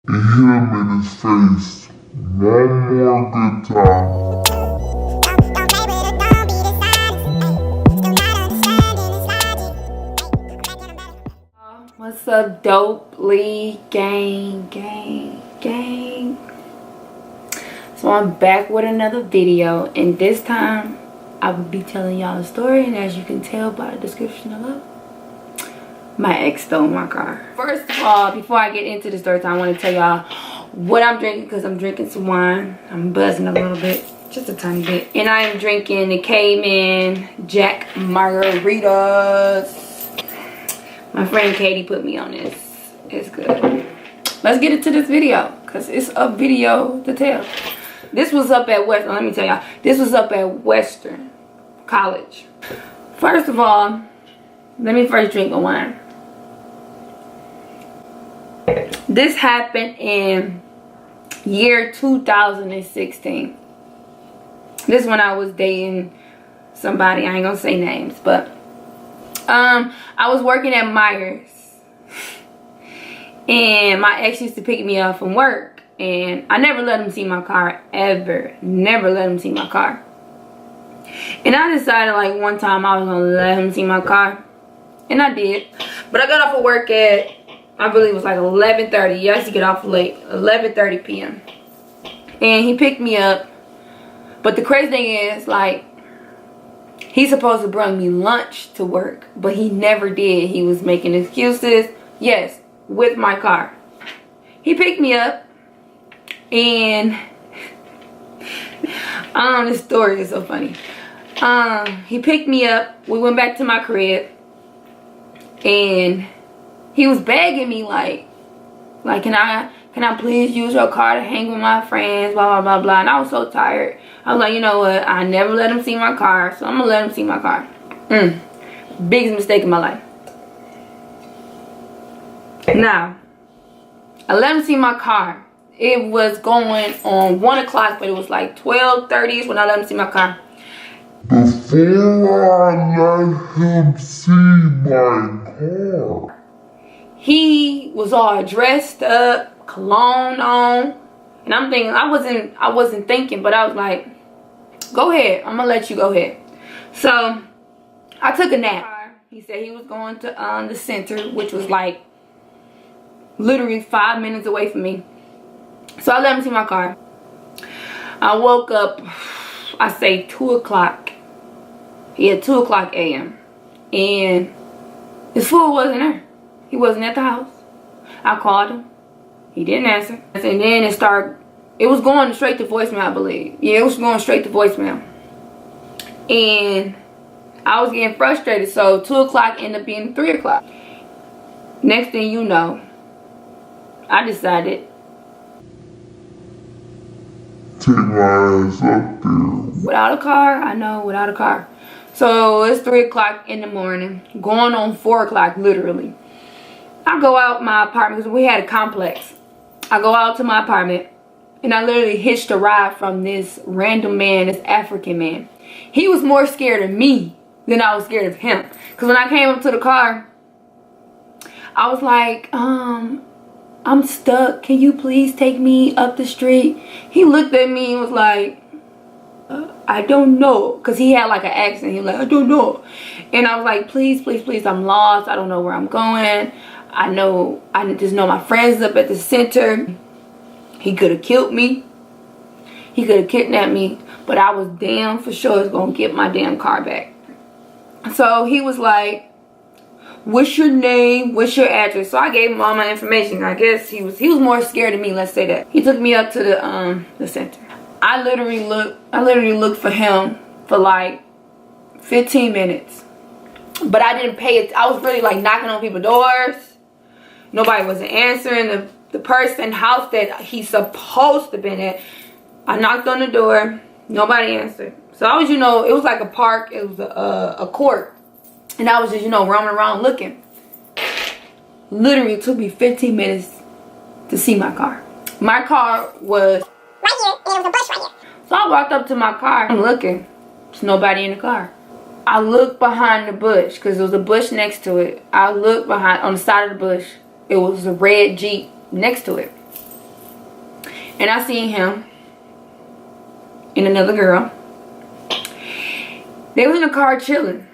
and hit him in his face one more good time. What's up, Thedopelee gang? So I'm back with another video, and this time I will be telling y'all a story, and as you can tell by the description below, my ex stole my car. First of all, before I get into the story time, I want to tell y'all what I'm drinking, because I'm drinking some wine. I'm buzzing a little bit, just a tiny bit. And I am drinking the Cayman Jack Margaritas. My friend Katie put me on this. It's good. Let's get into this video, because it's a video to tell. This was up at Western. Let me tell y'all. This was up at Western College. First of all, let me first drink my wine. This happened in year 2016. This is when I was dating somebody. I ain't gonna say names, but I was working at Myers, and my ex used to pick me up from work, and I never let him see my car, ever. Never let him see my car. And I decided, like, one time I was gonna let him see my car, and I did. But I got off of work at, I believe it was like 11:30. You used to get off late, 11:30 p.m. And he picked me up. But the crazy thing is, like, he's supposed to bring me lunch to work, but he never did. He was making excuses. Yes, with my car. He picked me up, and this story is so funny. He picked me up. We went back to my crib, and he was begging me like, can I please use your car to hang with my friends, blah, blah, blah, blah. And I was so tired. I was like, you know what? I never let him see my car, so I'm going to let him see my car. Biggest mistake in my life. Now, I let him see my car. It was going on 1 o'clock, but it was like 12:30 when I let him see my car. Before I let him see my car, he was all dressed up, cologne on, and I'm thinking, I wasn't thinking, but I was like, go ahead, I'm gonna let you go ahead. So I took a nap. He said he was going to the center, which was like literally 5 minutes away from me. So I let him see my car. I woke up, I say 2 o'clock. Yeah, 2 o'clock a.m. and his fool wasn't there. He wasn't at the house. I called him. He didn't answer. And then it was going straight to voicemail, I believe. Yeah, it was going straight to voicemail. And I was getting frustrated. So 2 o'clock ended up being 3 o'clock. Next thing you know, I decided, take my ass up there. Without a car, I know, without a car. So it's 3 o'clock in the morning, going on 4 o'clock, literally. I go out my apartment, because we had a complex. I go out to my apartment, and I literally hitched a ride from this random man, this African man. He was more scared of me than I was scared of him. Because when I came up to the car, I was like, I'm stuck. Can you please take me up the street? He looked at me and was like, I don't know. Because he had like an accent. He was like, I don't know. And I was like, please, please, please, I'm lost. I don't know where I'm going. I just know my friends up at the center. He could have killed me. He could have kidnapped me. But I was damn for sure was going to get my damn car back. So he was like, what's your name? What's your address? So I gave him all my information. I guess he was more scared of me, let's say that. He took me up to the center. I literally looked for him for like 15 minutes. But I didn't pay it. I was really like knocking on people's doors. Nobody wasn't answering. The person's house that he's supposed to been at, I knocked on the door. Nobody answered. So I was, it was like a park. It was a court. And I was just, roaming around looking. Literally, it took me 15 minutes to see my car. My car was right here, and there was a bush right here. So I walked up to my car. I'm looking. There's nobody in the car. I looked behind the bush, because there was a bush next to it. I looked behind, on the side of the bush. It was a red Jeep next to it. And I seen him and another girl. They was in the car chilling.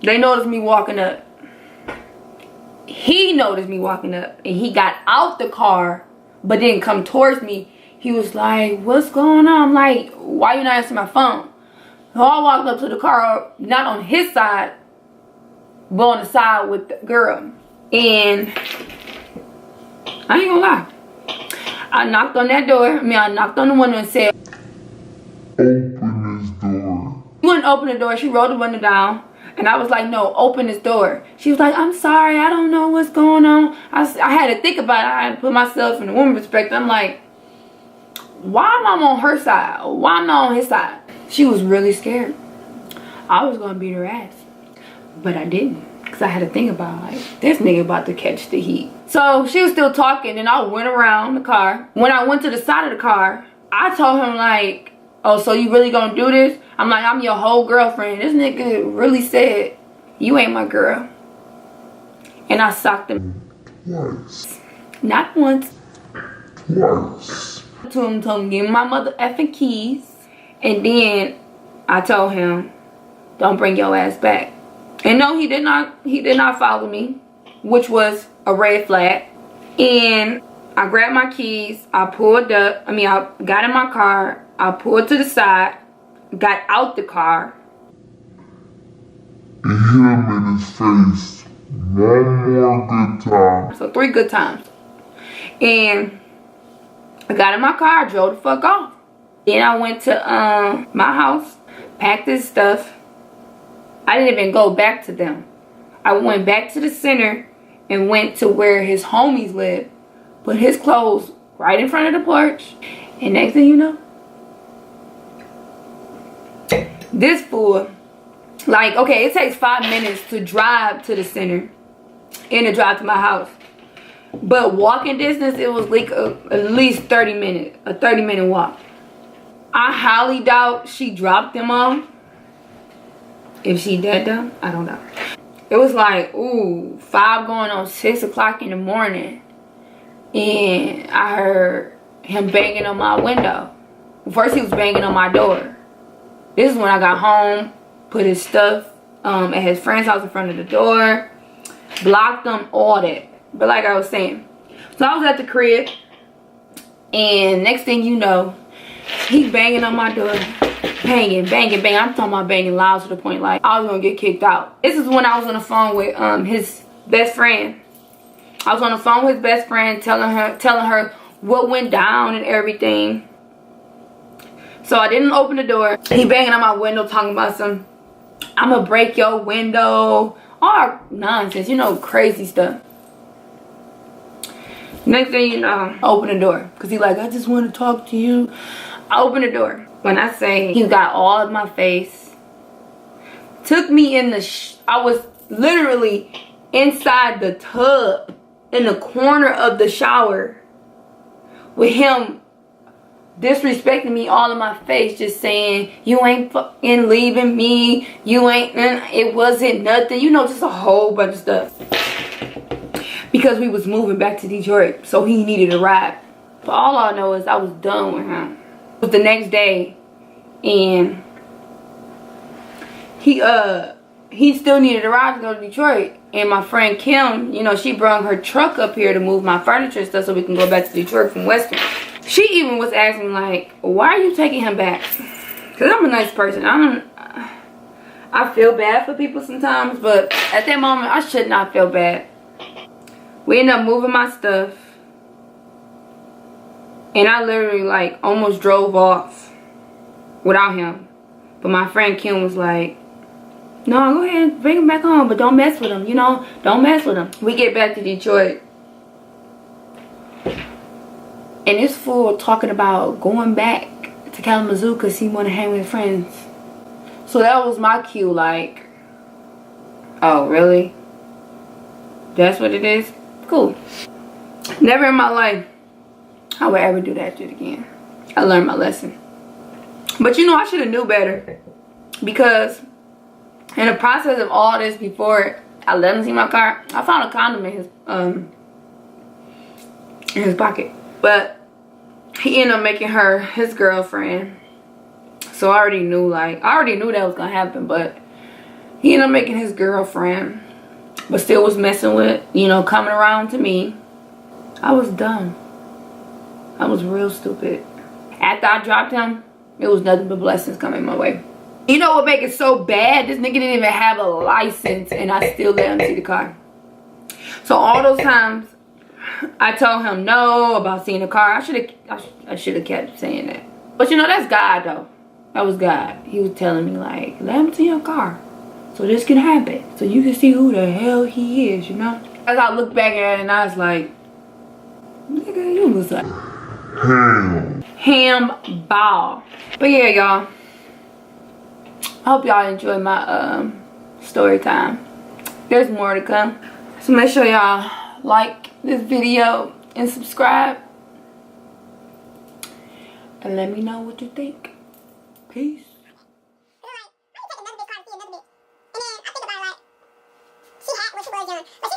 They noticed me walking up. He noticed me walking up, and he got out the car but didn't come towards me. He was like, what's going on? I'm like, why you not answering my phone? So I walked up to the car, not on his side, but on the side with the girl. And I ain't gonna lie, I knocked on that door. I knocked on the window and said, open this door. She wouldn't open the door. She rolled the window down. And I was like, no, open this door. She was like, I'm sorry, I don't know what's going on. I had to think about it. I had to put myself in the woman's perspective. I'm like, why am I on her side? Why am I on his side? She was really scared. I was going to beat her ass. But I didn't. Because I had to think about, like, this nigga about to catch the heat. So she was still talking, and I went around the car. When I went to the side of the car, I told him, like, oh, so you really gonna do this? I'm like, I'm your whole girlfriend. This nigga really said, you ain't my girl. And I socked him. Twice. Not once. Twice. Told him, give me my mother effing keys. And then I told him, don't bring your ass back. And no, he did not follow me, which was a red flag. And I grabbed my keys, I pulled up, I got in my car, I pulled to the side, got out the car. And hit him in his face one more good time. So 3 good times. And I got in my car, drove the fuck off. Then I went to my house, packed his stuff. I didn't even go back to them. I went back to the center and went to where his homies lived. Put his clothes right in front of the porch. And next thing you know, this fool, like, okay, it takes 5 minutes to drive to the center and to drive to my house. But walking distance, it was like at least 30 minutes, a 30-minute walk. I highly doubt she dropped him off. If she did though, I don't know. It was like, ooh, 5 going on 6 o'clock in the morning. And I heard him banging on my window. First he was banging on my door. This is when I got home, put his stuff at his friend's house in front of the door, blocked them, all that. But like I was saying, so I was at the crib, and next thing you know, he's banging on my door, banging. I'm talking about banging loud to the point like I was gonna get kicked out. This is when I was on the phone with his best friend. I was on the phone with his best friend, telling her what went down and everything. So I didn't open the door. He banging on my window, talking about some, I'ma break your window, all nonsense, you know, crazy stuff. Next thing you know, I open the door, because he like, I just want to talk to you. I open the door. When I say he got all of my face, took me in the, I was literally inside the tub, in the corner of the shower, with him disrespecting me all in my face, just saying, you ain't fucking leaving me, you ain't, it wasn't nothing, you know, just a whole bunch of stuff. Because we was moving back to Detroit, so he needed a ride. But all I know is I was done with him. It was the next day, and he still needed a ride to go to Detroit. And my friend Kim, you know, she brought her truck up here to move my furniture and stuff so we can go back to Detroit from Western. She even was asking, like, why are you taking him back? Because I'm a nice person. I feel bad for people sometimes, but at that moment, I should not feel bad. We ended up moving my stuff. And I literally, like, almost drove off without him. But my friend Kim was like, no, go ahead, bring him back home, but don't mess with him, you know, don't mess with him. We get back to Detroit, and this fool talking about going back to Kalamazoo because he want to hang with friends. So that was my cue, like, oh, really? That's what it is? Cool. Never in my life I would ever do that shit again. I learned my lesson. But you know, I should have knew better, because in the process of all this, before I let him see my car, I found a condom in his pocket. But he ended up making her his girlfriend. So I already knew that was gonna happen, but he ended up making his girlfriend, but still was messing with, you know, coming around to me. I was dumb. I was real stupid. After I dropped him, it was nothing but blessings coming my way. You know what make it so bad? This nigga didn't even have a license and I still let him see the car. So all those times I told him no about seeing the car. I should have kept saying that. But you know, that's God though. That was God. He was telling me like, let him see your car, so this can happen, so you can see who the hell he is, you know? As I looked back at it and I was like, nigga, you was like ham ball. But yeah, y'all, I hope y'all enjoyed my story time. There's more to come. So make sure y'all like this video and subscribe. And let me know what you think. Peace. And then I think about it, like, she had what she was young. But she